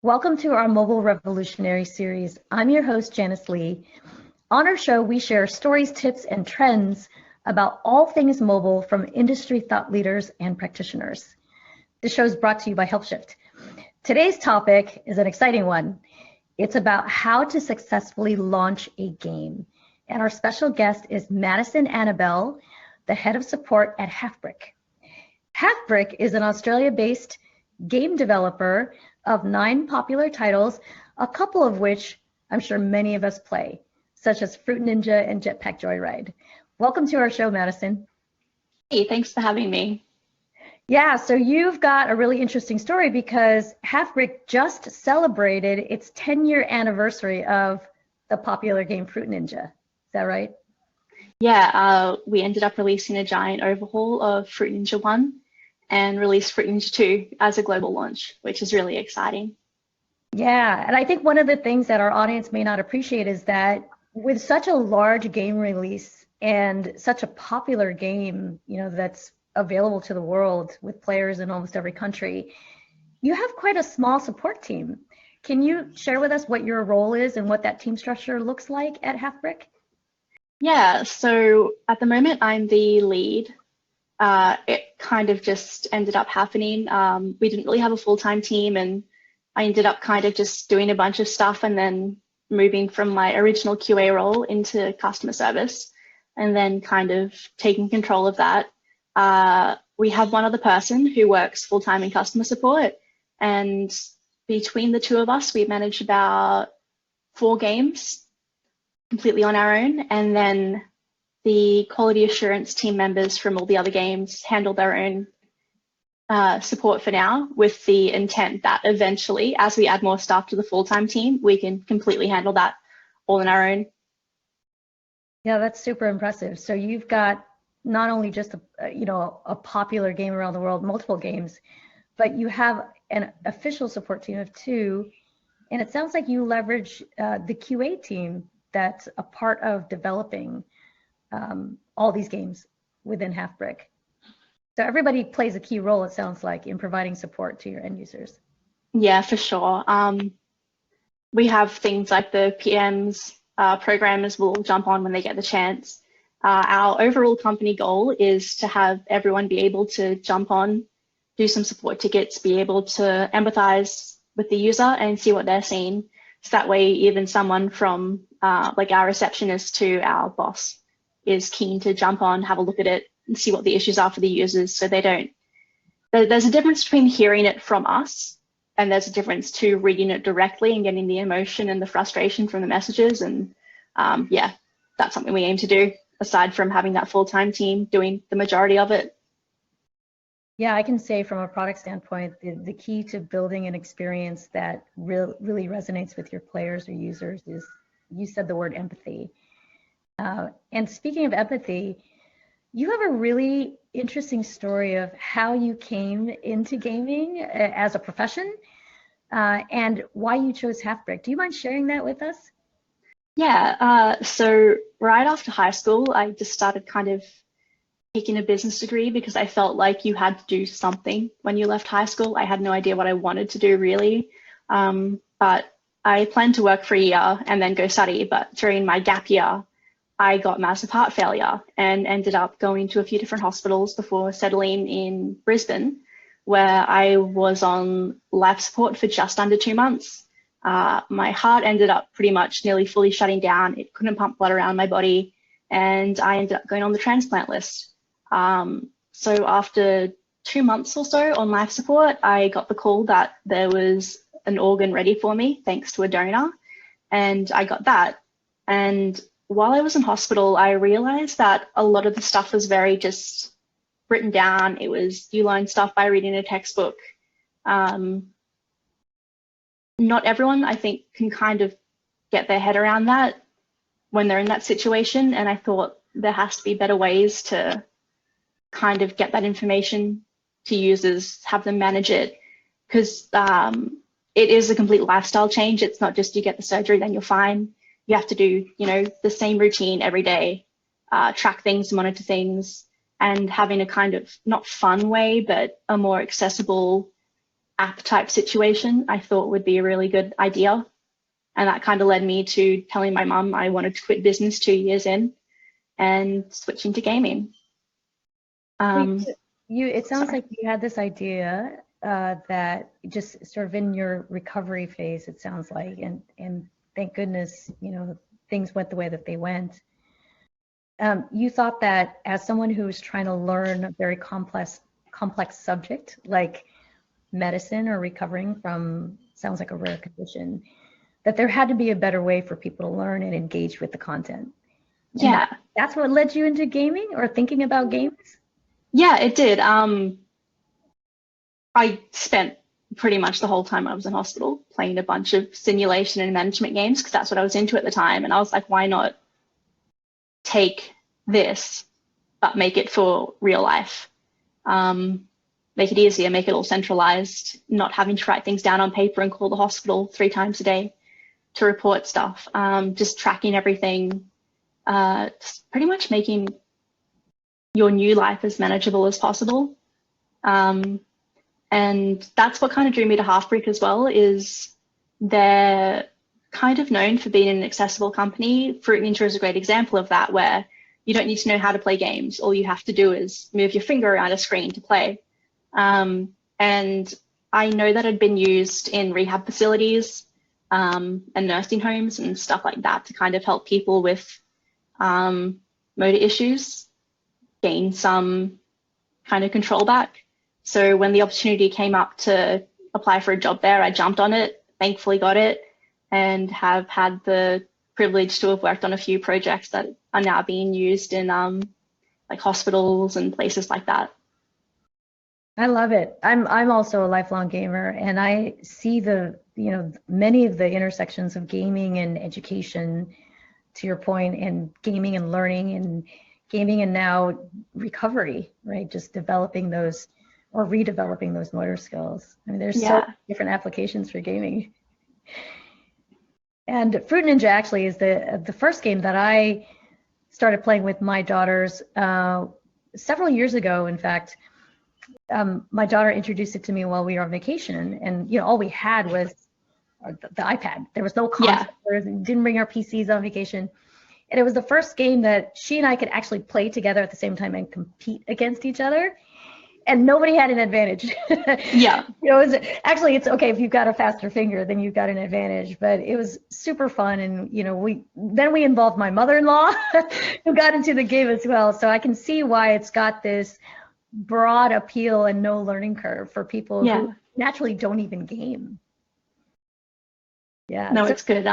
Welcome to our Mobile Revolutionary series. I'm your host, Janice Lee. On our show, we share stories, tips, and trends about all things mobile from industry thought leaders and practitioners. The show is brought to you by HelpShift. Today's topic is an exciting one. It's about how to successfully launch a game. And our special guest is Madison Annabelle, the head of support at Halfbrick. Halfbrick is an Australia-based game developer of 9 popular titles, a couple of which I'm sure many of us play, such as Fruit Ninja and Jetpack Joyride. Welcome to our show, Madison. Hey, thanks for having me. Yeah, so you've got a really interesting story because Halfbrick just celebrated its 10-year anniversary of the popular game Fruit Ninja. Is that right? Yeah, we ended up releasing a giant overhaul of Fruit Ninja 1 and released Fruit Ninja 2 as a global launch, which is really exciting. Yeah, and I think one of the things that our audience may not appreciate is that with such a large game release and such a popular game, that's available to the world with players in almost every country, you have quite a small support team. Can you share with us what your role is and what that team structure looks like at Halfbrick? Yeah, so at the moment I'm the lead. It kind of just ended up happening. We didn't really have a full-time team, and I ended up kind of just doing a bunch of stuff and then moving from my original QA role into customer service and then kind of taking control of that. We have one other person who works full-time in customer support, and between the two of us, we managed about 4 games completely on our own, and then the quality assurance team members from all the other games handle their own support for now, with the intent that eventually, as we add more staff to the full-time team, we can completely handle that all on our own. Yeah, that's super impressive. So you've got not only just a popular game around the world, multiple games, but you have an official support team of 2, and it sounds like you leverage the QA team that's a part of developing all these games within Halfbrick. So everybody plays a key role, it sounds like, in providing support to your end users. Yeah, for sure. We have things like the PMs, programmers will jump on when they get the chance. Our overall company goal is to have everyone be able to jump on, do some support tickets, be able to empathize with the user and see what they're seeing. So that way, even someone from like our receptionist to our boss is keen to jump on, have a look at it, and see what the issues are for the users, so they don't. There's a difference between hearing it from us and there's a difference to reading it directly and getting the emotion and the frustration from the messages. And yeah, that's something we aim to do, aside from having that full-time team doing the majority of it. Yeah, I can say from a product standpoint, the key to building an experience that really resonates with your players or users is, you said the word empathy. And speaking of empathy, you have a really interesting story of how you came into gaming as a profession and why you chose Halfbrick. Do you mind sharing that with us? Yeah, so right after high school, I just started kind of taking a business degree because I felt like you had to do something when you left high school. I had no idea what I wanted to do really, but I planned to work for a year and then go study. But during my gap year, I got massive heart failure and ended up going to a few different hospitals before settling in Brisbane, where I was on life support for just under 2 months. My heart ended up pretty much nearly fully shutting down. It couldn't pump blood around my body, and I ended up going on the transplant list. So after 2 months or so on life support, I got the call that there was an organ ready for me thanks to a donor, and I got that. And while I was in hospital, I realized that a lot of the stuff was very just written down. It was, you learn stuff by reading a textbook. Not everyone, I think, can kind of get their head around that when they're in that situation. And I thought there has to be better ways to kind of get that information to users, have them manage it, because it is a complete lifestyle change. It's not just you get the surgery, then you're fine. You have to do, the same routine every day, track things, monitor things, and having a kind of not fun way, but a more accessible app type situation I thought would be a really good idea. And that kind of led me to telling my mum I wanted to quit business 2 years in and switch into gaming. It sounds Sorry. like you had this idea that just sort of in your recovery phase, it sounds like, and thank goodness, things went the way that they went. You thought that as someone who was trying to learn a very complex subject like medicine or recovering from, sounds like a rare condition, that there had to be a better way for people to learn and engage with the content. And Yeah. that's what led you into gaming or thinking about games? Yeah, it did. I spent pretty much the whole time I was in hospital playing a bunch of simulation and management games because that's what I was into at the time. And I was like, why not take this, but make it for real life? Make it easier, make it all centralized, not having to write things down on paper and call the hospital 3 times a day to report stuff, just tracking everything, just pretty much making your new life as manageable as possible. And that's what kind of drew me to Halfbrick as well, is they're kind of known for being an accessible company. Fruit Ninja is a great example of that, where you don't need to know how to play games. All you have to do is move your finger around a screen to play. And I know that had been used in rehab facilities and nursing homes and stuff like that to kind of help people with motor issues gain some kind of control back. So when the opportunity came up to apply for a job there, I jumped on it, thankfully got it, and have had the privilege to have worked on a few projects that are now being used in like hospitals and places like that. I love it. I'm also a lifelong gamer, and I see many of the intersections of gaming and education, to your point, and gaming and learning, and gaming and now recovery, right? Just developing those or redeveloping those motor skills. I mean, there's so many different applications for gaming. And Fruit Ninja actually is the first game that I started playing with my daughters several years ago. In fact, my daughter introduced it to me while we were on vacation, and all we had was the iPad. There was no console. We didn't bring our PCs on vacation. And it was the first game that she and I could actually play together at the same time and compete against each other. And nobody had an advantage. Yeah. It's okay if you've got a faster finger, then you've got an advantage. But it was super fun, and we involved my mother-in-law, who got into the game as well. So I can see why it's got this broad appeal and no learning curve for people who naturally don't even game. Yeah. No, it's good.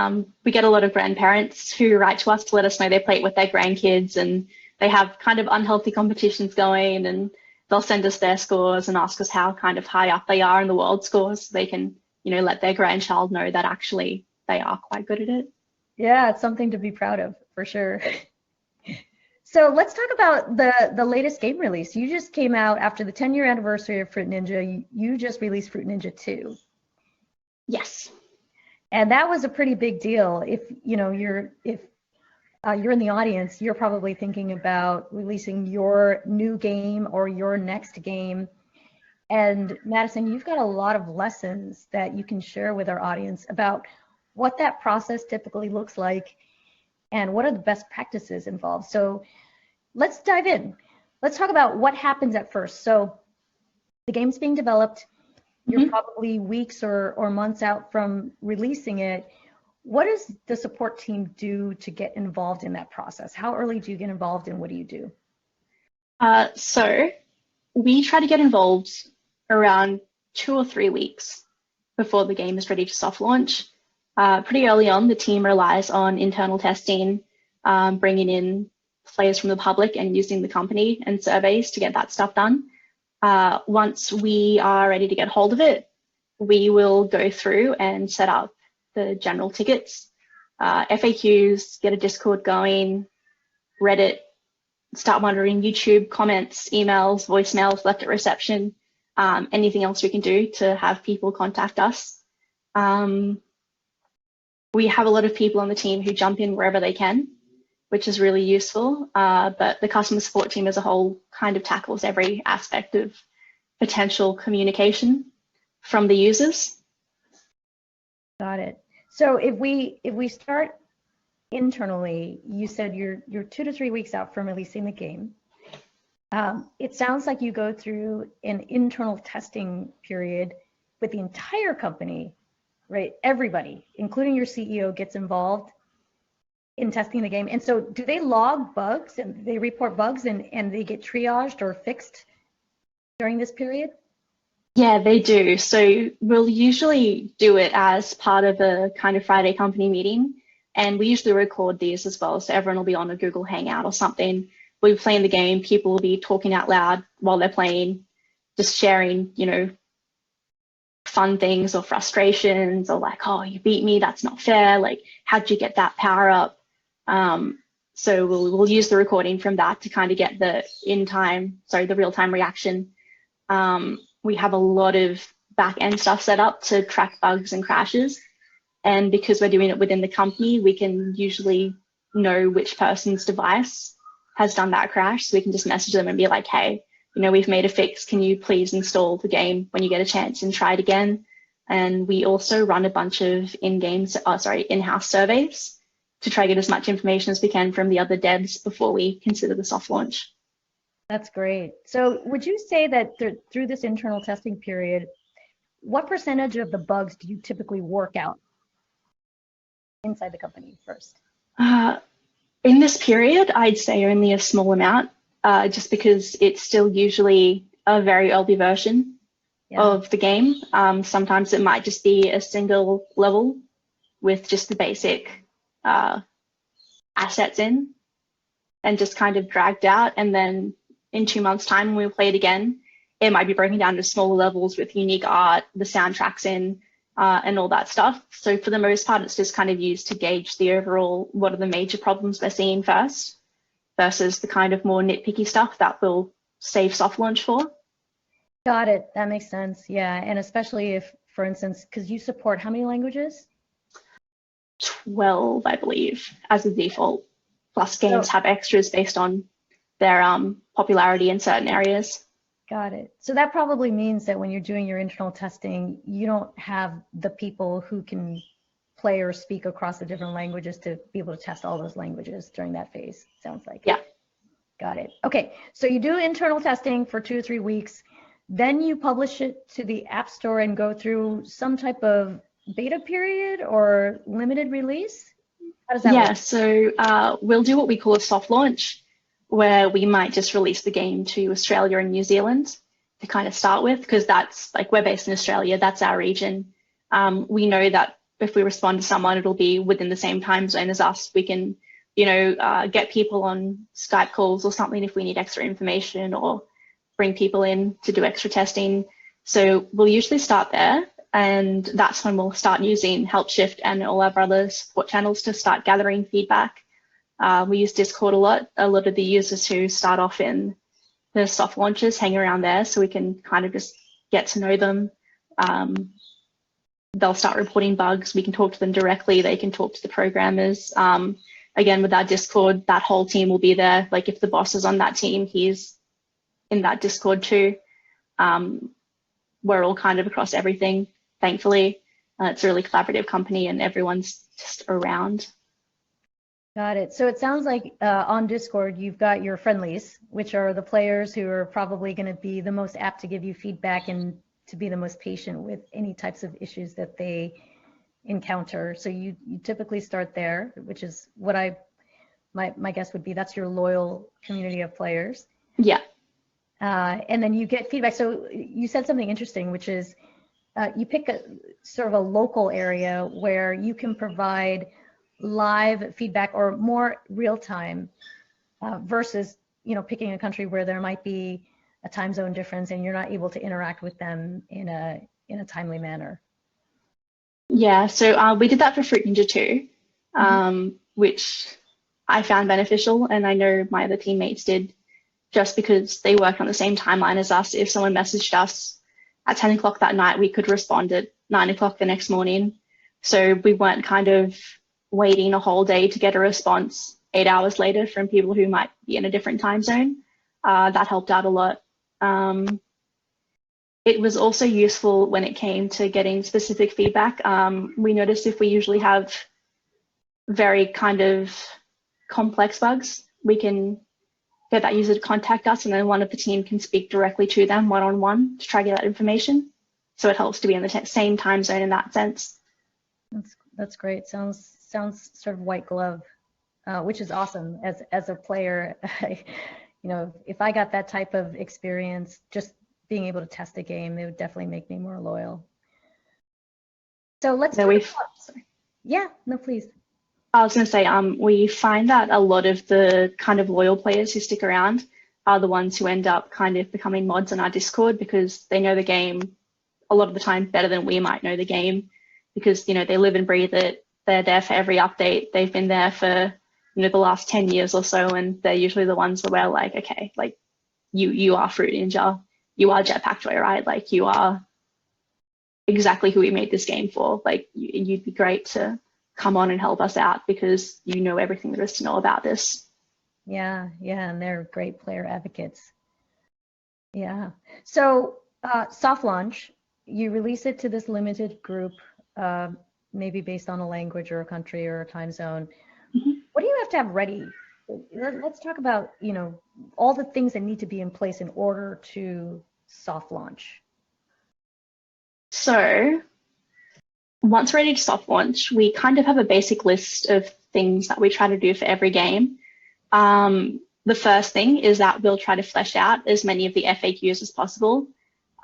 We get a lot of grandparents who write to us to let us know they play it with their grandkids, and they have kind of unhealthy competitions going, and they'll send us their scores and ask us how kind of high up they are in the world scores, so they can, let their grandchild know that actually they are quite good at it. Yeah, it's something to be proud of, for sure. So let's talk about the latest game release. You just came out after the 10-year anniversary of Fruit Ninja. You just released Fruit Ninja 2. Yes. And that was a pretty big deal. If you're in the audience, you're probably thinking about releasing your new game or your next game. And Madison, you've got a lot of lessons that you can share with our audience about what that process typically looks like and what are the best practices involved. So let's dive in. Let's talk about what happens at first. So the game's being developed. You're probably weeks or months out from releasing it. What does the support team do to get involved in that process? How early do you get involved, and what do you do? So we try to get involved around 2 or 3 weeks before the game is ready to soft launch. Pretty early on, the team relies on internal testing, bringing in players from the public and using the company and surveys to get that stuff done. Once we are ready to get hold of it, we will go through and set up the general tickets, FAQs, get a Discord going, Reddit, start monitoring YouTube comments, emails, voicemails left at reception, anything else we can do to have people contact us. We have a lot of people on the team who jump in wherever they can, which is really useful, but the customer support team as a whole kind of tackles every aspect of potential communication from the users. Got it. So if we start internally, you said you're 2 to 3 weeks out from releasing the game. It sounds like you go through an internal testing period with the entire company, right? Everybody, including your CEO, gets involved in testing the game. And so do they log bugs and they report bugs and they get triaged or fixed during this period? Yeah, they do. So we'll usually do it as part of a kind of Friday company meeting. And we usually record these as well. So everyone will be on a Google Hangout or something. We'll be playing the game. People will be talking out loud while they're playing, just sharing, fun things or frustrations or like, oh, you beat me, that's not fair. Like, how'd you get that power up? So we'll use the recording from that to kind of get the real-time reaction. We have a lot of back-end stuff set up to track bugs and crashes. And because we're doing it within the company, we can usually know which person's device has done that crash. So we can just message them and be like, hey, we've made a fix. Can you please install the game when you get a chance and try it again? And we also run a bunch of in-house surveys to try to get as much information as we can from the other devs before we consider the soft launch. That's great. So would you say that through this internal testing period, what percentage of the bugs do you typically work out inside the company first? In this period, I'd say only a small amount, just because it's still usually a very early version of the game. Sometimes it might just be a single level with just the basic assets in and just kind of dragged out. And then in 2 months' time, when we play it again, it might be broken down to smaller levels with unique art, the soundtracks in, and all that stuff. So for the most part, it's just kind of used to gauge the overall, what are the major problems we're seeing first, versus the kind of more nitpicky stuff that we'll save soft launch for. Got it. That makes sense. Yeah. And especially if, for instance, because you support how many languages? 12, I believe, as a default. Plus games have extras based on their popularity in certain areas. Got it. So that probably means that when you're doing your internal testing, you don't have the people who can play or speak across the different languages to be able to test all those languages during that phase, sounds like. Yeah. Got it. Okay. So you do internal testing for 2 or 3 weeks, then you publish it to the App Store and go through some type of beta period or limited release? How does that work? Yeah, so we'll do what we call a soft launch, where we might just release the game to Australia and New Zealand to kind of start with, because that's like, we're based in Australia, that's our region. We know that if we respond to someone, it'll be within the same time zone as us. We can, get people on Skype calls or something if we need extra information, or bring people in to do extra testing. So we'll usually start there. And that's when we'll start using Helpshift and all our other support channels to start gathering feedback. We use Discord a lot. A lot of the users who start off in the soft launches hang around there, so we can kind of just get to know them. They'll start reporting bugs. We can talk to them directly. They can talk to the programmers. Again, with our Discord, that whole team will be there. Like if the boss is on that team, he's in that Discord too. We're all kind of across everything, thankfully. It's a really collaborative company and everyone's just around. Got it. So it sounds like on Discord, you've got your friendlies, which are the players who are probably going to be the most apt to give you feedback and to be the most patient with any types of issues that they encounter. So you typically start there, which is what my guess would be, that's your loyal community of players. Yeah. And then you get feedback. So you said something interesting, which is you pick a sort of a local area where you can provide live feedback or more real time versus picking a country where there might be a time zone difference and you're not able to interact with them in a timely manner. Yeah, so we did that for Fruit Ninja 2, which I found beneficial, and I know my other teammates did, just because they work on the same timeline as us. If someone messaged us at 10 o'clock that night, we could respond at 9 o'clock the next morning. So we weren't kind of waiting a whole day to get a response 8 hours later from people who might be in a different time zone. That helped out a lot. it was also useful when it came to getting specific feedback. We noticed if we usually have very kind of complex bugs, we can get that user to contact us, and then one of the team can speak directly to them one-on-one to try to get that information. So it helps to be in the same time zone in that sense. That's great. Sounds sort of white glove, which is awesome. As a player, if I got that type of experience, just being able to test a game, it would definitely make me more loyal. So let's talk about, yeah, no, please. I was going to say, we find that a lot of the kind of loyal players who stick around are the ones who end up kind of becoming mods on our Discord, because they know the game a lot of the time better than we might know the game, because, they live and breathe it. They're there for every update. They've been there for, the last 10 years or so, and they're usually the ones where we're like, okay, like you are Fruit Ninja, you are Jetpack Joyride, like you are exactly who we made this game for. Like you'd be great to come on and help us out because you know everything there is to know about this. Yeah, and they're great player advocates. Yeah. So soft launch, you release it to this limited group, maybe based on a language or a country or a time zone. Mm-hmm. What do you have to have ready? Let's talk about, all the things that need to be in place in order to soft launch. So once ready to soft launch, we kind of have a basic list of things that we try to do for every game. The first thing is that we'll try to flesh out as many of the FAQs as possible.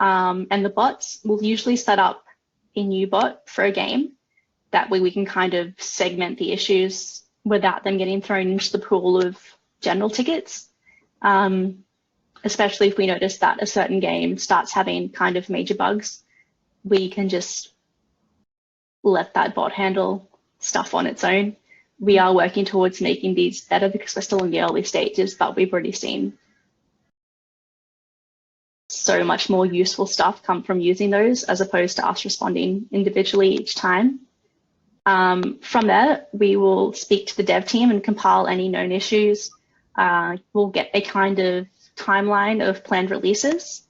And the bots will usually set up a new bot for a game. That way we can kind of segment the issues without them getting thrown into the pool of general tickets. Especially if we notice that a certain game starts having kind of major bugs, we can just let that bot handle stuff on its own. We are working towards making these better because we're still in the early stages, but we've already seen so much more useful stuff come from using those as opposed to us responding individually each time. From there, we will speak to the dev team and compile any known issues. We'll get a kind of timeline of planned releases.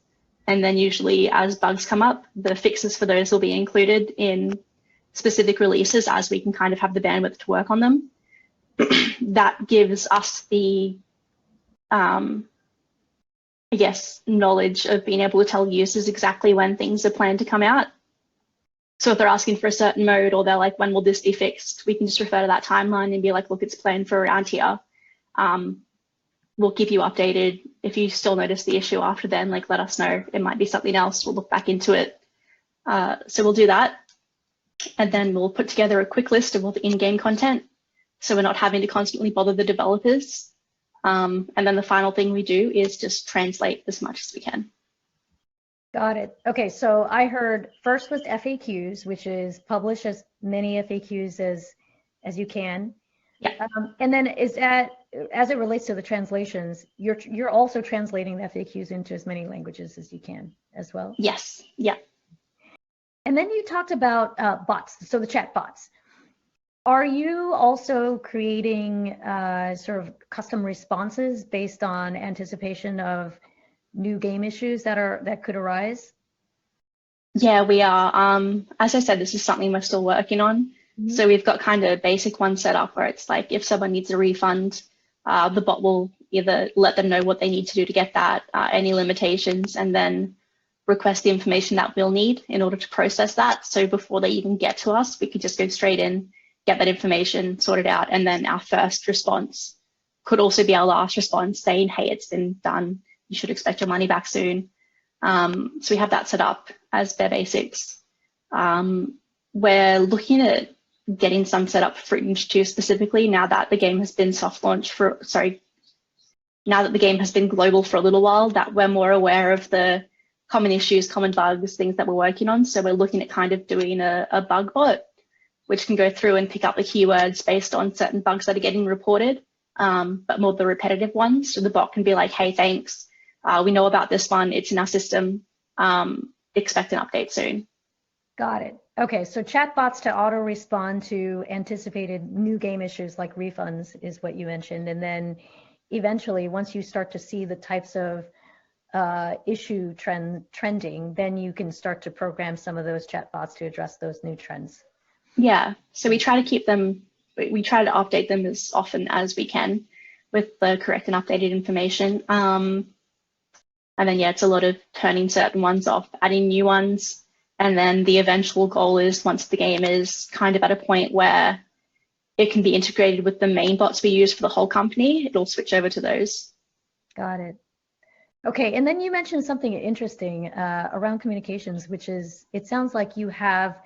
And then usually as bugs come up, the fixes for those will be included in specific releases as we can kind of have the bandwidth to work on them. That gives us the, knowledge of being able to tell users exactly when things are planned to come out. So if they're asking for a certain mode or they're like, when will this be fixed? We can just refer to that timeline and be like, look, it's planned for around here. We'll keep you updated. If you still notice the issue after then, like let us know. It might be something else. We'll look back into it. So we'll do that. And then we'll put together a quick list of all the in-game content. So we're not having to constantly bother the developers. And then the final thing we do is just translate as much as we can. Got it. Okay, so I heard first was FAQs, which is publish as many FAQs as you can. Yeah. And then is that, as it relates to the translations, you're also translating the FAQs into as many languages as you can as well? Yes. Yeah. And then you talked about bots, so the chat bots. Are you also creating sort of custom responses based on anticipation of new game issues that could arise? Yeah, we are. As I said, this is something we're still working on. Mm-hmm. So we've got kind of a basic one set up where it's like if someone needs a refund, the bot will either let them know what they need to do to get that, any limitations, and then request the information that we'll need in order to process that. So before they even get to us, we could just go straight in, get that information sorted out, and then our first response could also be our last response saying, hey, it's been done. You should expect your money back soon. So we have that set up as bare basics. We're looking at getting some set up for Fruit Ninja 2 specifically now that the game has been now that the game has been global for a little while, that we're more aware of the common issues, common bugs, things that we're working on. So we're looking at kind of doing a bug bot, which can go through and pick up the keywords based on certain bugs that are getting reported, but more the repetitive ones. So the bot can be like, hey, thanks. We know about this one. It's in our system. Expect an update soon. Got it. Okay, so chatbots to auto-respond to anticipated new game issues like refunds is what you mentioned. And then eventually, once you start to see the types of issue trending, then you can start to program some of those chatbots to address those new trends. Yeah, so we try to keep them, we try to update them as often as we can with the correct and updated information. And then, yeah, it's a lot of turning certain ones off, adding new ones. And then the eventual goal is once the game is kind of at a point where it can be integrated with the main bots we use for the whole company, it'll switch over to those. Got it. Okay, and then you mentioned something interesting around communications, which is it sounds like you have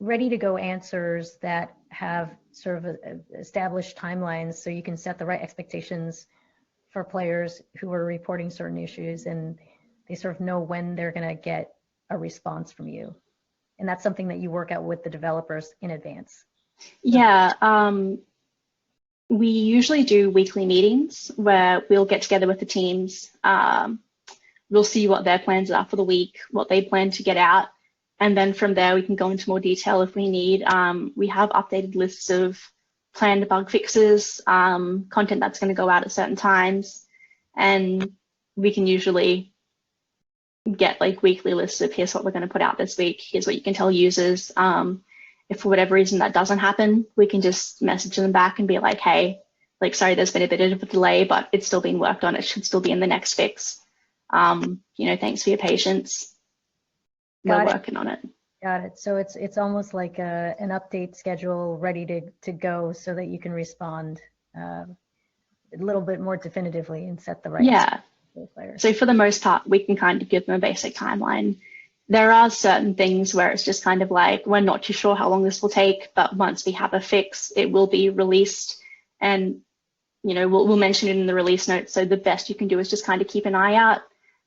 ready to go answers that have sort of established timelines so you can set the right expectations for players who are reporting certain issues, and they sort of know when they're going to get a response from you. And that's something that you work out with the developers in advance. Yeah, we usually do weekly meetings where we'll get together with the teams. We'll see what their plans are for the week, what they plan to get out. And then from there, we can go into more detail if we need. We have updated lists of planned bug fixes, content that's going to go out at certain times. And we can usually get like weekly lists of here's what we're going to put out this week. Here's what you can tell users. If for whatever reason that doesn't happen, we can just message them back and be like, hey, like, sorry, there's been a bit of a delay, but it's still being worked on. It should still be in the next fix. Thanks for your patience. We're working on it. Got it. So it's almost like an update schedule ready to go so that you can respond a little bit more definitively and set the right. Yeah. So for the most part, we can kind of give them a basic timeline. There are certain things where it's just kind of like, we're not too sure how long this will take, but once we have a fix, it will be released, and we'll mention it in the release notes. So the best you can do is just kind of keep an eye out.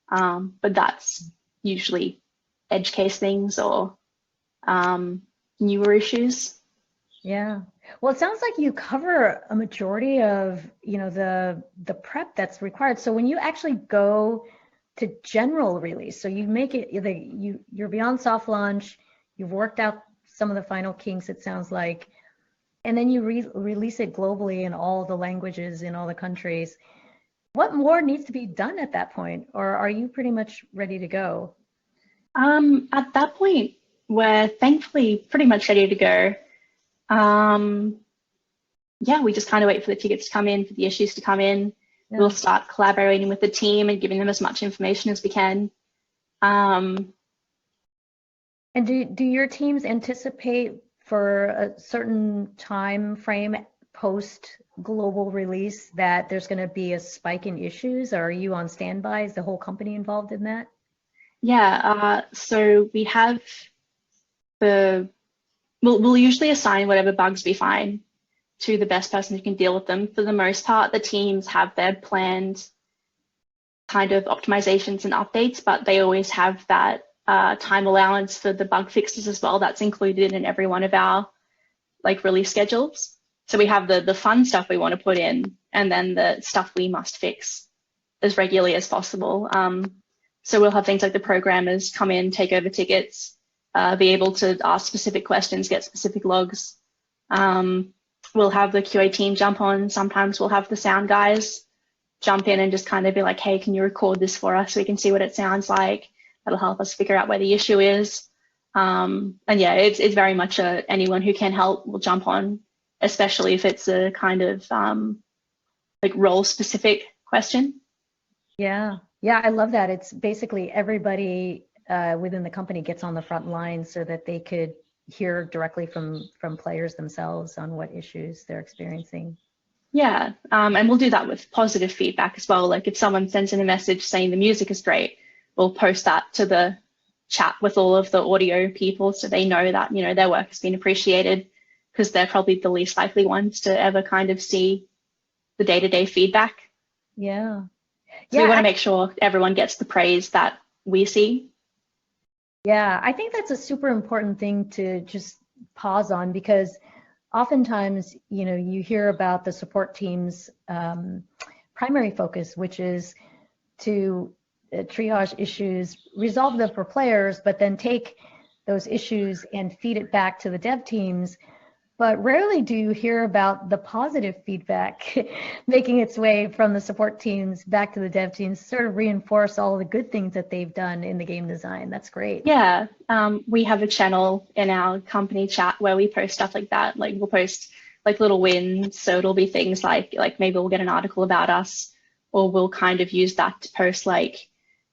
But that's usually edge case things or newer issues. Yeah. Well, it sounds like you cover a majority of, the prep that's required. So when you actually go to general release, so you make it, you're beyond soft launch, you've worked out some of the final kinks, it sounds like, and then you release it globally in all the languages in all the countries. What more needs to be done at that point, or are you pretty much ready to go? At that point, we're thankfully pretty much ready to go. We just kind of wait for the tickets to come in, for the issues to come in. Yeah. We'll start collaborating with the team and giving them as much information as we can. And do your teams anticipate for a certain time frame post global release that there's going to be a spike in issues? Or are you on standby? Is the whole company involved in that? Yeah, so we have we'll usually assign whatever bugs we find to the best person who can deal with them. For the most part, the teams have their planned kind of optimizations and updates, but they always have that time allowance for the bug fixes as well. That's included in every one of our release schedules. So we have the fun stuff we want to put in, and then the stuff we must fix as regularly as possible. So we'll have things like the programmers come in, take over tickets, be able to ask specific questions, get specific logs. We'll have the QA team jump on. Sometimes we'll have the sound guys jump in and just kind of be like, hey, can you record this for us so we can see what it sounds like? That'll help us figure out where the issue is. And yeah, it's very much anyone who can help will jump on, especially if it's a kind of role specific question. Yeah, I love that. It's basically everybody within the company gets on the front line so that they could hear directly from players themselves on what issues they're experiencing. Yeah, and we'll do that with positive feedback as well. Like if someone sends in a message saying the music is great, we'll post that to the chat with all of the audio people so they know that, their work has been appreciated, because they're probably the least likely ones to ever kind of see the day-to-day feedback. Yeah. So we want to make sure everyone gets the praise that we see. Yeah, I think that's a super important thing to just pause on, because oftentimes, you hear about the support team's primary focus, which is to triage issues, resolve them for players, but then take those issues and feed it back to the dev teams. but rarely do you hear about the positive feedback making its way from the support teams back to the dev teams, sort of reinforce all the good things that they've done in the game design. That's great. Yeah, we have a channel in our company chat where we post stuff like that. Like we'll post like little wins, so it'll be things like maybe we'll get an article about us, or we'll kind of use that to post like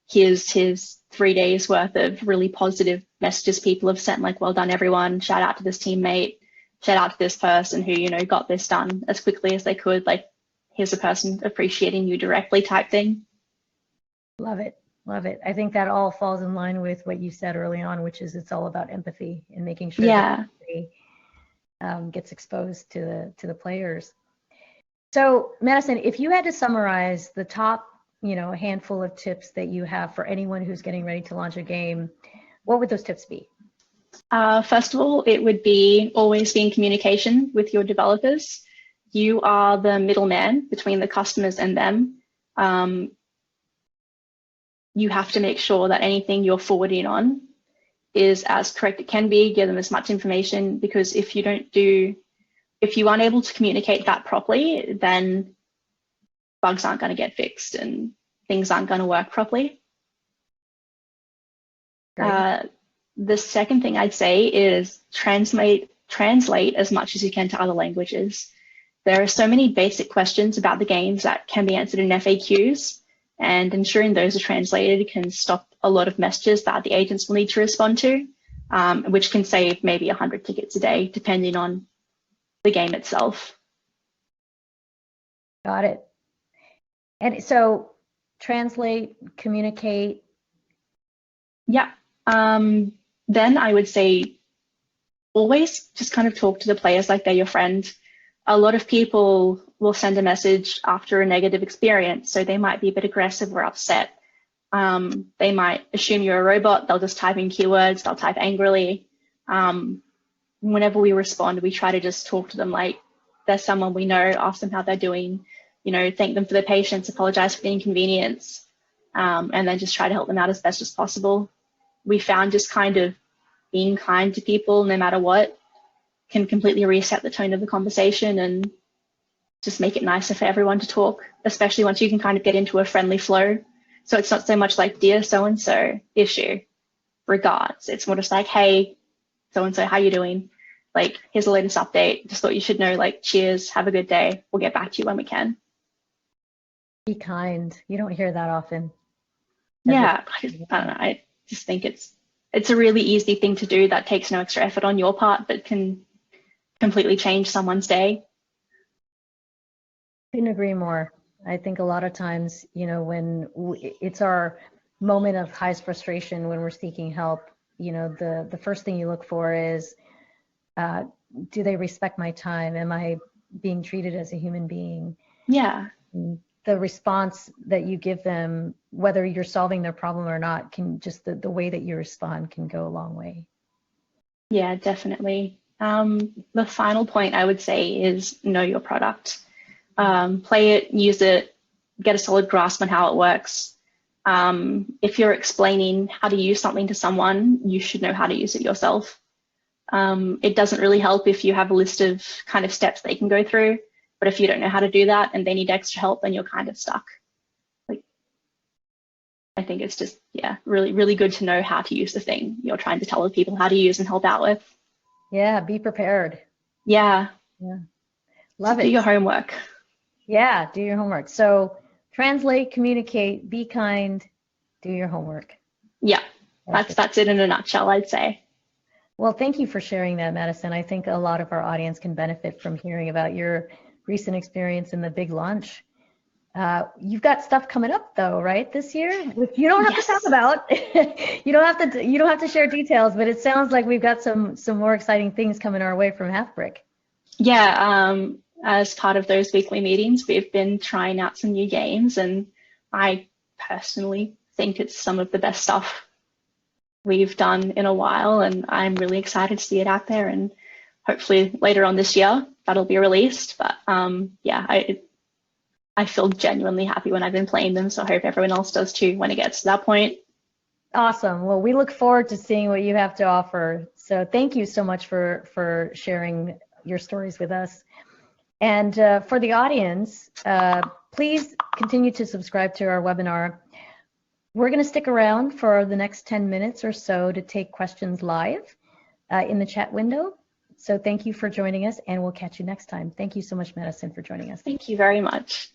here's his 3 days worth of really positive messages people have sent, like well done everyone, shout out to this teammate, shout out to this person who, you know, got this done as quickly as they could, like here's a person appreciating you directly type thing. Love it. Love it. I think that all falls in line with what you said early on, which is it's all about empathy and making sure that everybody gets exposed to the players. So Madison, if you had to summarize the top, you know, handful of tips that you have for anyone who's getting ready to launch a game, what would those tips be? First of all, it would be always be in communication with your developers. You are the middleman between the customers and them. You have to make sure that anything you're forwarding on is as correct it can be, give them as much information, because if you aren't able to communicate that properly, then bugs aren't going to get fixed and things aren't going to work properly. The second thing I'd say is translate as much as you can to other languages. There are so many basic questions about the games that can be answered in FAQs, and ensuring those are translated can stop a lot of messages that the agents will need to respond to, which can save maybe 100 tickets a day, depending on the game itself. Got it. And so translate, communicate. Yeah. Then I would say always just kind of talk to the players like they're your friend. A lot of people will send a message after a negative experience, so they might be a bit aggressive or upset. They might assume you're a robot, they'll just type in keywords, they'll type angrily. Whenever we respond, we try to just talk to them like they're someone we know, ask them how they're doing, you know, thank them for their patience, apologize for the inconvenience, and then just try to help them out as best as possible. We found just kind of being kind to people, no matter what, can completely reset the tone of the conversation and just make it nicer for everyone to talk, especially once you can kind of get into a friendly flow. So it's not so much like, dear so-and-so, issue, regards. It's more just like, hey, so-and-so, how you doing? Like, here's the latest update. Just thought you should know, like, cheers, have a good day. We'll get back to you when we can. Be kind. You don't hear that often. Yeah, I don't know. I just think it's a really easy thing to do that takes no extra effort on your part, but can completely change someone's day. Couldn't agree more. I think a lot of times, you know, when it's our moment of highest frustration when we're seeking help, you know, the first thing you look for is, do they respect my time? Am I being treated as a human being? Yeah. The response that you give them, whether you're solving their problem or not, can just the way that you respond can go a long way. Yeah, definitely. The final point I would say is know your product. Play it, use it, get a solid grasp on how it works. If you're explaining how to use something to someone, you should know how to use it yourself. It doesn't really help if you have a list of kind of steps they can go through, but if you don't know how to do that and they need extra help, then you're kind of stuck. Like, I think it's just, yeah, really, really good to know how to use the thing you're trying to tell other people how to use and help out with. Yeah, be prepared. Yeah. Love it. Do your homework. Yeah, do your homework. So translate, communicate, be kind, do your homework. Yeah, that's it in a nutshell, I'd say. Well, thank you for sharing that, Madison. I think a lot of our audience can benefit from hearing about your recent experience in the big launch. You've got stuff coming up though, right, this year, which you don't have to talk about. You don't have to share details, but it sounds like we've got some more exciting things coming our way from Halfbrick. Yeah, as part of those weekly meetings, we've been trying out some new games, and I personally think it's some of the best stuff we've done in a while, and I'm really excited to see it out there, and hopefully later on this year that'll be released. But yeah, I feel genuinely happy when I've been playing them, so I hope everyone else does too when it gets to that point. Awesome. Well, we look forward to seeing what you have to offer. So thank you so much for sharing your stories with us. And for the audience, please continue to subscribe to our webinar. We're going to stick around for the next 10 minutes or so to take questions live in the chat window. So thank you for joining us, and we'll catch you next time. Thank you so much, Madison, for joining us. Thank you very much.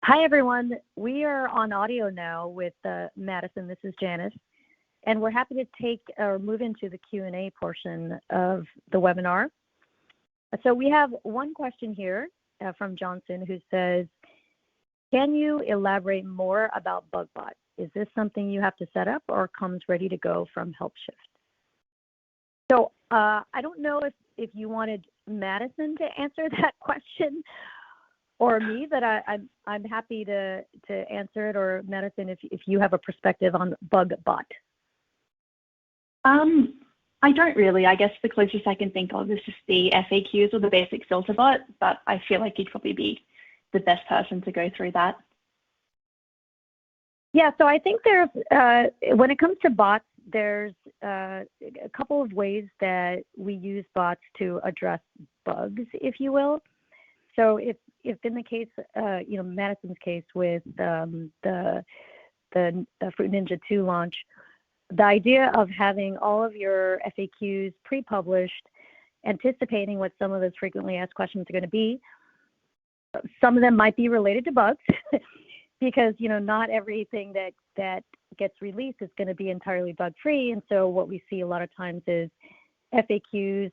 Hi, everyone. We are on audio now with Madison. This is Janice, and we're happy to take or move into the Q&A portion of the webinar. So we have one question here from Johnson who says, can you elaborate more about BugBot? Is this something you have to set up or comes ready to go from HelpShift? So I don't know if you wanted Madison to answer that question or me, but I'm happy to answer it, or Madison, if you have a perspective on BugBot. I don't really. I guess the closest I can think of is just the FAQs or the basic filter bot, but I feel like you'd probably be the best person to go through that. Yeah, so I think there's, when it comes to bots, there's a couple of ways that we use bots to address bugs, if you will. So if in the case, Madison's case with the Fruit Ninja 2 launch, the idea of having all of your FAQs pre-published, anticipating what some of those frequently asked questions are going to be, some of them might be related to bugs because, not everything that gets released is going to be entirely bug-free. And so what we see a lot of times is FAQs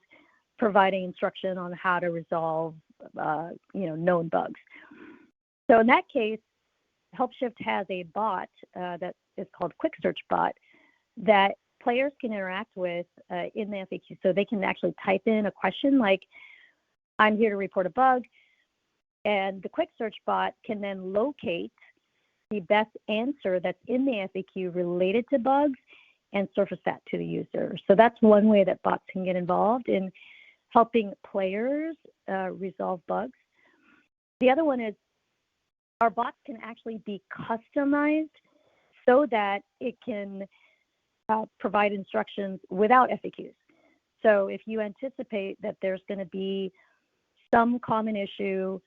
providing instruction on how to resolve known bugs. So in that case, HelpShift has a bot that is called Quick Search Bot that players can interact with in the FAQ. So they can actually type in a question like, I'm here to report a bug, and the Quick Search Bot can then locate the best answer that's in the FAQ related to bugs and surface that to the user. So that's one way that bots can get involved in helping players resolve bugs. The other one is our bots can actually be customized so that it can provide instructions without FAQs. So if you anticipate that there's going to be some common issue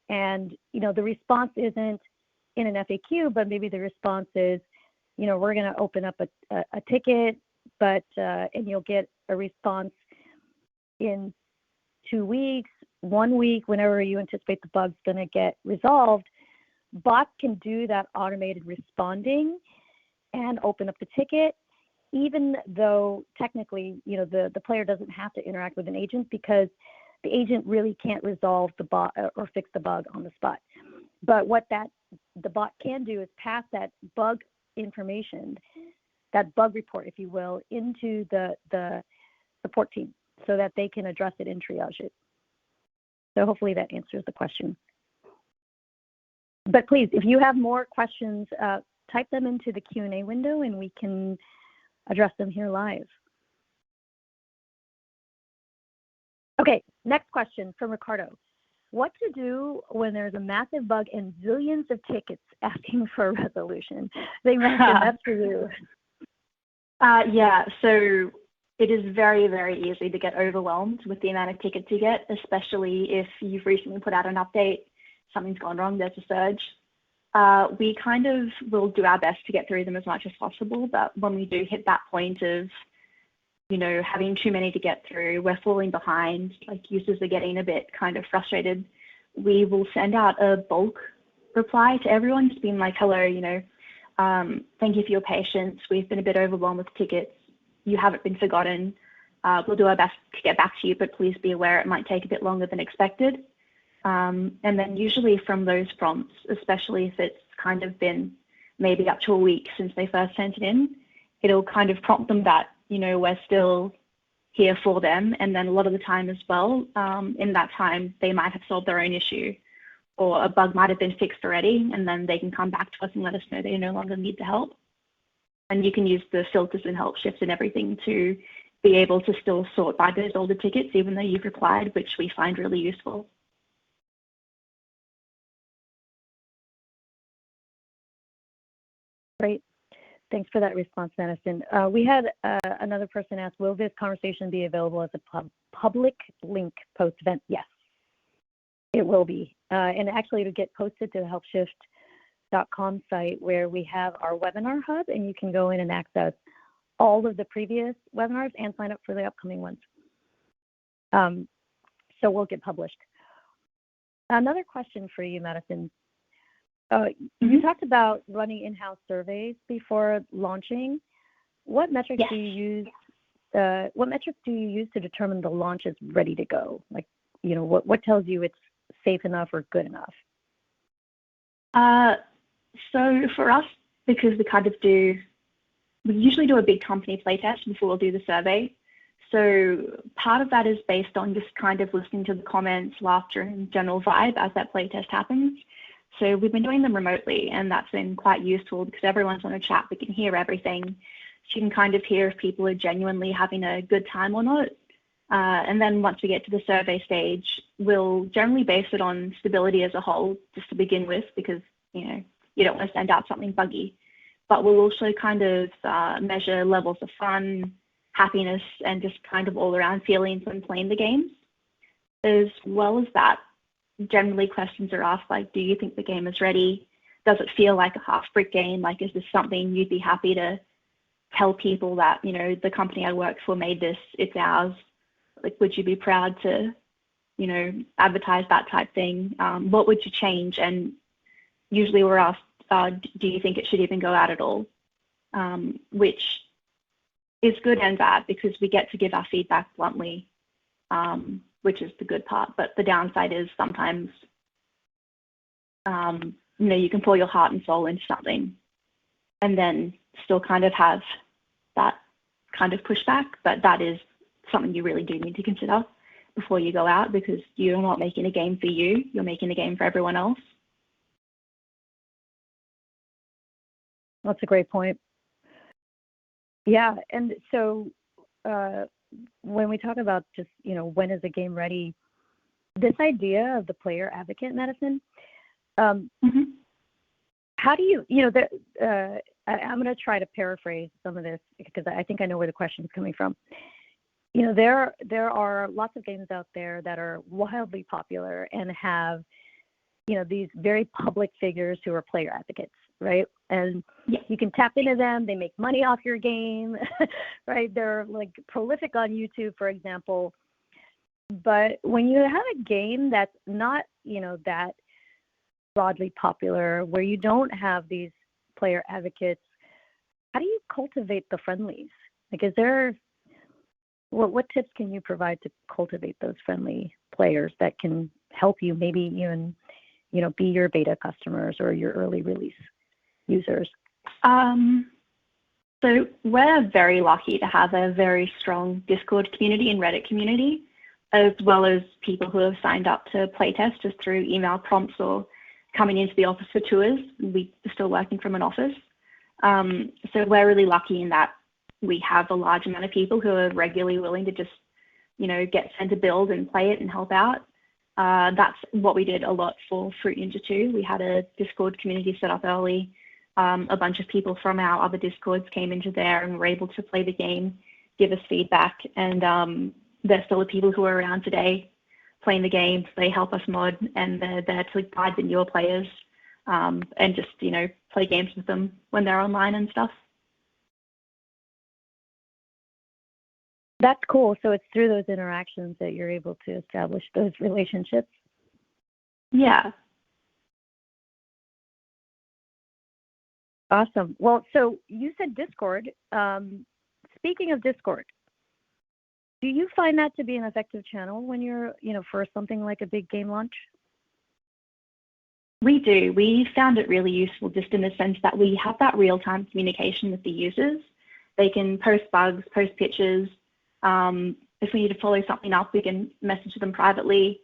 and the response isn't in an FAQ, but maybe the response is, we're going to open up a ticket, but and you'll get a response in 2 weeks, 1 week, whenever you anticipate the bug's going to get resolved, bots can do that automated responding and open up the ticket, even though technically, the player doesn't have to interact with an agent because the agent really can't resolve the bug or fix the bug on the spot. But what the bot can do is pass that bug information, that bug report, if you will, into the support team so that they can address it and triage it. So hopefully that answers the question. But please, if you have more questions, type them into the Q&A window and we can address them here live. Okay, next question from Ricardo. What to do when there's a massive bug and zillions of tickets asking for a resolution? They mentioned that's for you. Yeah, so it is very, very easy to get overwhelmed with the amount of tickets you get, especially if you've recently put out an update, something's gone wrong, there's a surge. We kind of will do our best to get through them as much as possible, but when we do hit that point of, having too many to get through, we're falling behind, like users are getting a bit kind of frustrated, we will send out a bulk reply to everyone, just being like, hello, thank you for your patience. We've been a bit overwhelmed with tickets. You haven't been forgotten. We'll do our best to get back to you, but please be aware it might take a bit longer than expected. And then usually from those prompts, especially if it's kind of been maybe up to a week since they first sent it in, it'll kind of prompt them that, we're still here for them. And then a lot of the time as well, in that time, they might have solved their own issue or a bug might have been fixed already, and then they can come back to us and let us know they no longer need the help. And you can use the filters and HelpShift and everything to be able to still sort by those older tickets, even though you've replied, which we find really useful. Great. Thanks for that response, Madison. We had another person ask, will this conversation be available as a public link post-event? Yes, it will be. And actually, it'll get posted to the helpshift.com site where we have our webinar hub, and you can go in and access all of the previous webinars and sign up for the upcoming ones. So we'll get published. Another question for you, Madison. You talked about running in-house surveys before launching. What metrics do you use? What metrics do you use to determine the launch is ready to go? Like, you know, what tells you it's safe enough or good enough? So for us, because we usually do a big company playtest before we'll do the survey. So part of that is based on just kind of listening to the comments, laughter, and general vibe as that playtest happens. So we've been doing them remotely, and that's been quite useful because everyone's on a chat. We can hear everything. So you can kind of hear if people are genuinely having a good time or not. And then once we get to the survey stage, we'll generally base it on stability as a whole, just to begin with, because, you know, you don't want to send out something buggy. But we'll also kind of measure levels of fun, happiness, and just kind of all around feelings when playing the games. As well as that, generally questions are asked like, do you think the game is ready? Does it feel like a half-brick game? Like, is this something you'd be happy to tell people that, you know, the company I work for made this, it's ours? Like, would you be proud to, you know, advertise that type thing? What would you change? And usually we're asked, do you think it should even go out at all? Which is good and bad because we get to give our feedback bluntly, which is the good part. But the downside is sometimes, you know, you can pour your heart and soul into something and then still kind of have that kind of pushback. But that is something you really do need to consider before you go out, because you're not making a game for you, you're making a game for everyone else. That's a great point. Yeah, and so when we talk about just, you know, when is a game ready, this idea of the player advocate, Madison, how do you, you know, I'm going to try to paraphrase some of this because I think I know where the question is coming from. You know, there are lots of games out there that are wildly popular and have, you know, these very public figures who are player advocates, right? And you can tap into them. They make money off your game, right? They're like prolific on YouTube, for example. But when you have a game that's not, you know, that broadly popular, where you don't have these player advocates, how do you cultivate the friendlies? Like, is there, what tips can you provide to cultivate those friendly players that can help you maybe even, you know, be your beta customers or your early release users? So we're very lucky to have a very strong Discord community and Reddit community, as well as people who have signed up to playtest just through email prompts or coming into the office for tours. We're still working from an office. So we're really lucky in that we have a large amount of people who are regularly willing to just, you know, get sent a build and play it and help out. That's what we did a lot for Fruit Ninja 2. We had a Discord community set up early. A bunch of people from our other Discords came into there and were able to play the game, give us feedback, and there's still the people who are around today playing the games. They help us mod, and they're there to guide the newer players and just, you know, play games with them when they're online and stuff. That's cool. So it's through those interactions that you're able to establish those relationships. Yeah. Awesome. Well, so you said Discord. Speaking of Discord, do you find that to be an effective channel when you're, you know, for something like a big game launch? We do. We found it really useful just in the sense that we have that real-time communication with the users. They can post bugs, post pictures. If we need to follow something up, we can message them privately.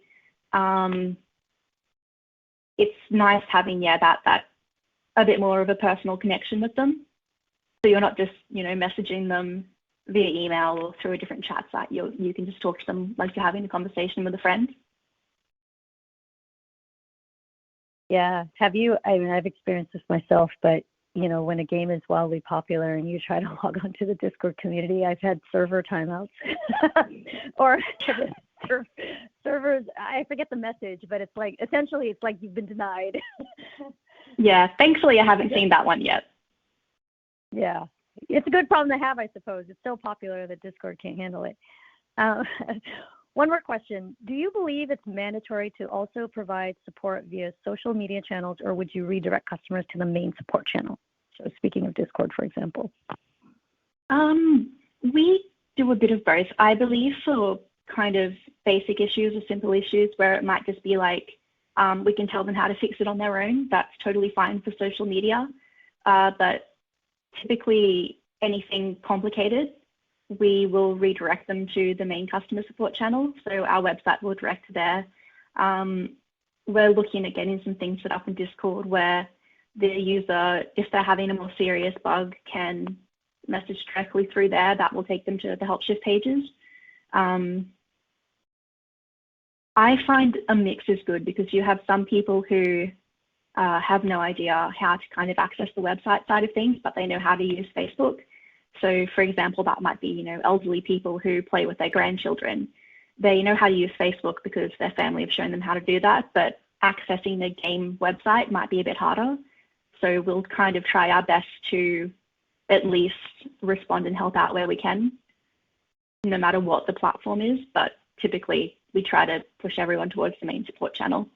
It's nice having, that a bit more of a personal connection with them. So you're not just, you know, messaging them via email or through a different chat site, you can just talk to them like you're having a conversation with a friend. Yeah. Have you, I mean, I've experienced this myself, but you know, when a game is wildly popular and you try to log onto the Discord community, I've had server timeouts or servers, I forget the message, but it's like, essentially it's like you've been denied. Yeah, thankfully I haven't seen that one yet. Yeah. It's a good problem to have, I suppose. It's so popular that Discord can't handle it. Uh, One more question. Do you believe it's mandatory to also provide support via social media channels, or would you redirect customers to the main support channel? So speaking of Discord, for example. We do a bit of both. I believe for kind of basic issues or simple issues where it might just be like, we can tell them how to fix it on their own. That's totally fine for social media. But typically anything complicated, we will redirect them to the main customer support channel. So our website will direct to there. We're looking at getting some things set up in Discord where the user, if they're having a more serious bug, can message directly through there. That will take them to the help shift pages. I find a mix is good because you have some people who have no idea how to kind of access the website side of things, but they know how to use Facebook. So for example, that might be, you know, elderly people who play with their grandchildren. They know how to use Facebook because their family have shown them how to do that, but accessing the game website might be a bit harder. So we'll kind of try our best to at least respond and help out where we can, no matter what the platform is, but typically we try to push everyone towards the main support channel.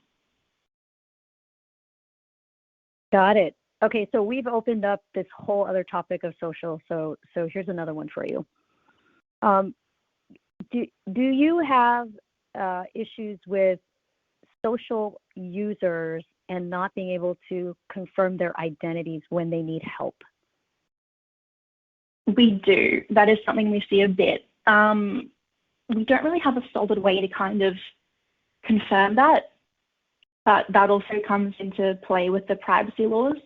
Got it. Okay, so we've opened up this whole other topic of social. So here's another one for you. Do you have issues with social users and not being able to confirm their identities when they need help? We do. That is something we see a bit. We don't really have a solid way to kind of confirm that, but that also comes into play with the privacy laws,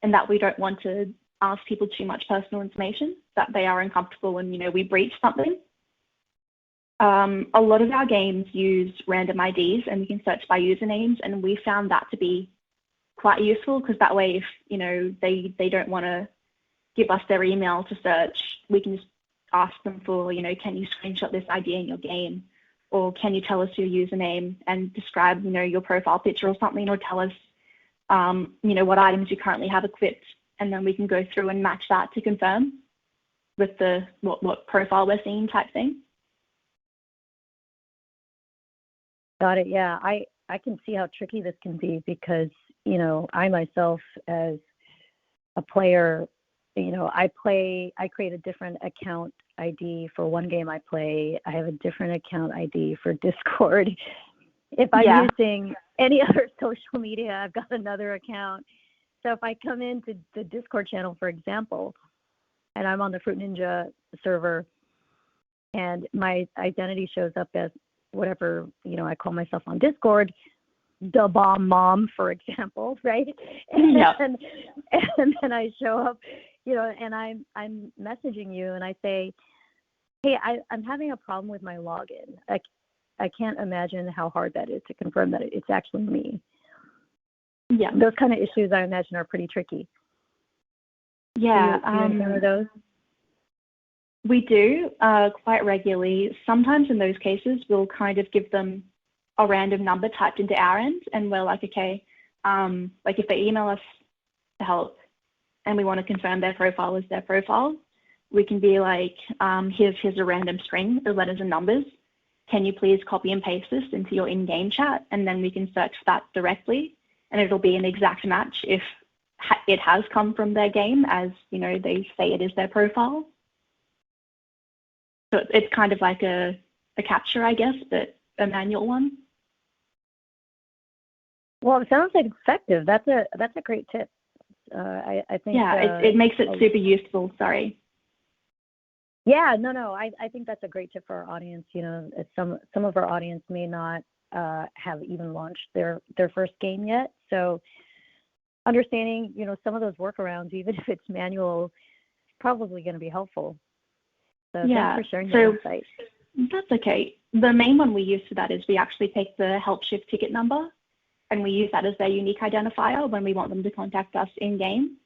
and that we don't want to ask people too much personal information that they are uncomfortable when, you know, we breach something. A lot of our games use random IDs and we can search by usernames, and we found that to be quite useful because that way if, you know, they don't want to give us their email to search, we can just ask them for, you know, can you screenshot this ID in your game? Or can you tell us your username and describe, you know, your profile picture or something, or tell us, you know, what items you currently have equipped, and then we can go through and match that to confirm with the what profile we're seeing type thing. Got it. Yeah, I can see how tricky this can be because, you know, I myself as a player, you know, I create a different account ID for one game I play. I have a different account ID for Discord. If I'm using any other social media, I've got another account. So if I come into the Discord channel, for example, and I'm on the Fruit Ninja server and my identity shows up as whatever, you know, I call myself on Discord, the bomb mom, for example, right? Yeah. And then I show up, you know, and I'm messaging you and I say, hey, I'm having a problem with my login. I can't imagine how hard that is to confirm that it's actually me. Yeah. Those kind of issues, I imagine, are pretty tricky. Yeah. Do you encounter those? We do quite regularly. Sometimes in those cases, we'll kind of give them a random number typed into our end, and we're like, okay, like if they email us to help and we want to confirm their profile is their profile, we can be like, here's a random string of letters and numbers. Can you please copy and paste this into your in-game chat? And then we can search that directly, and it'll be an exact match if it has come from their game, as you know, they say it is their profile. So it's kind of like a capture, I guess, but a manual one. Well, it sounds like effective. That's a great tip. I think. Yeah, it makes it super useful. Sorry. Yeah, no. I think that's a great tip for our audience. You know, some of our audience may not have even launched their first game yet. So understanding, you know, some of those workarounds, even if it's manual, is probably going to be helpful. So Yeah, thanks for sharing so your insight. that's okay. The main one we use for that is we actually take the HelpShift ticket number and we use that as their unique identifier when we want them to contact us in game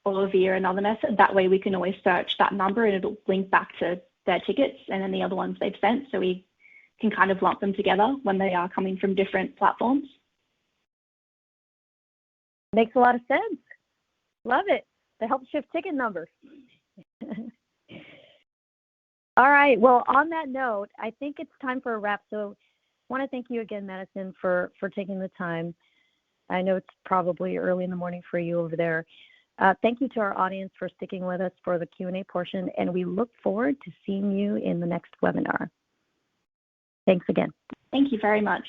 or via another method. That way we can always search that number and it'll link back to their tickets and then the other ones they've sent. So we can kind of lump them together when they are coming from different platforms. Makes a lot of sense. Love it. The HelpShift ticket number. All right. Well, on that note, I think it's time for a wrap. So I want to thank you again, Madison, for taking the time. I know it's probably early in the morning for you over there. Thank you to our audience for sticking with us for the Q&A portion, and we look forward to seeing you in the next webinar. Thanks again. Thank you very much.